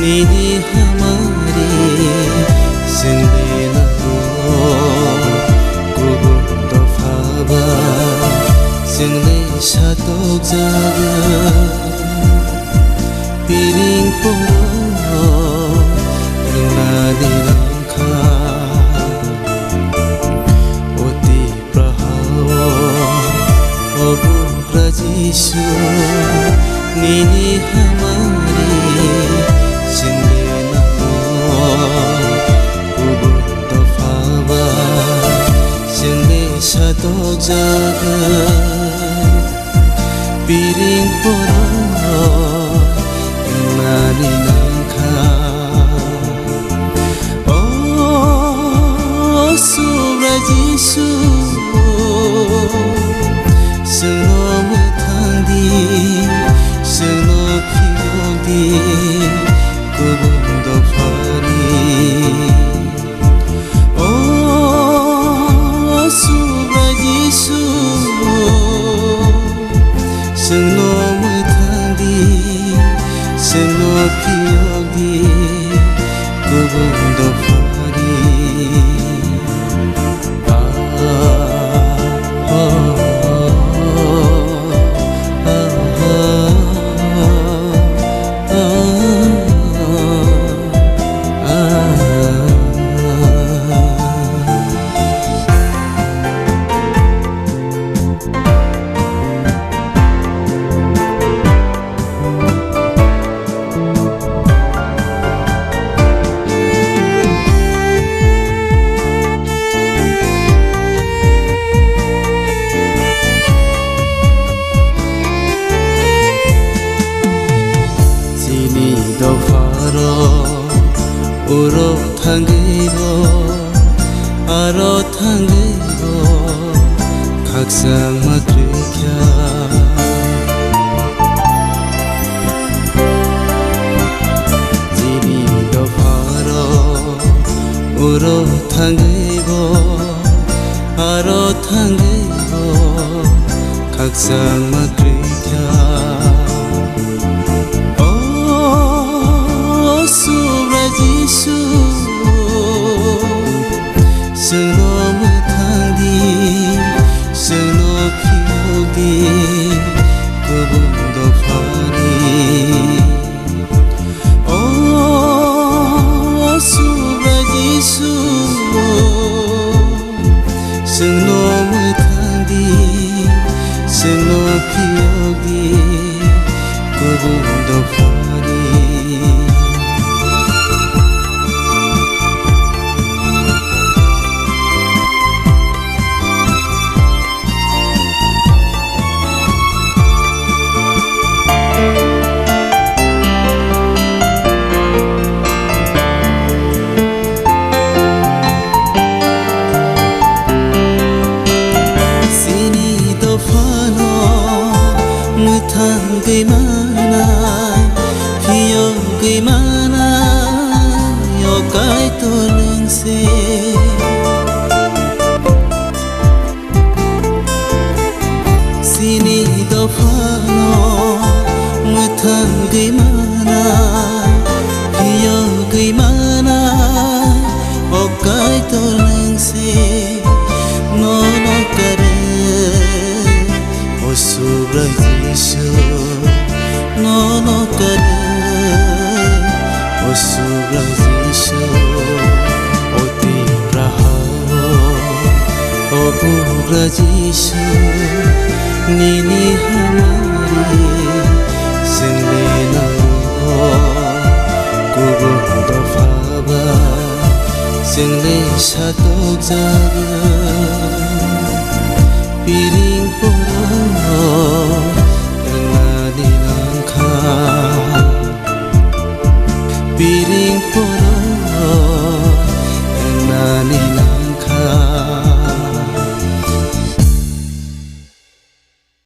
nini hamari singde namo gubundo phaba single satok jaga piring poro nadi langka oti prahawa obu rajisu nini hamari singde namo gubundo phaba single satok jaga piring poro nani langka oh surajisu seno mutangdi seno piyogdi gubundo phari oh surajisu seno mutangdi seno piyogdi gubundo phari uro thangeibo aro thangeibo khaksang matrikya jini do pharo uro thangeibo aro thangeibo khaksang matrikya Jisu seno mutangdi seno piyogdi gubundo phari oh sura Jisu seno mutangdi seno piyogdi gubundo phari Gimana, hiyo gimana, yo kai tolong se. Sini dofano, mutan gimana, hiyo gimana, yo kai tolong se. No no kare, osubra Jisu. No no kare osubra Jisu oti prahawo obugra Jisu nini hamari single namo gubundo phaba single satok jaga piring poro piring poro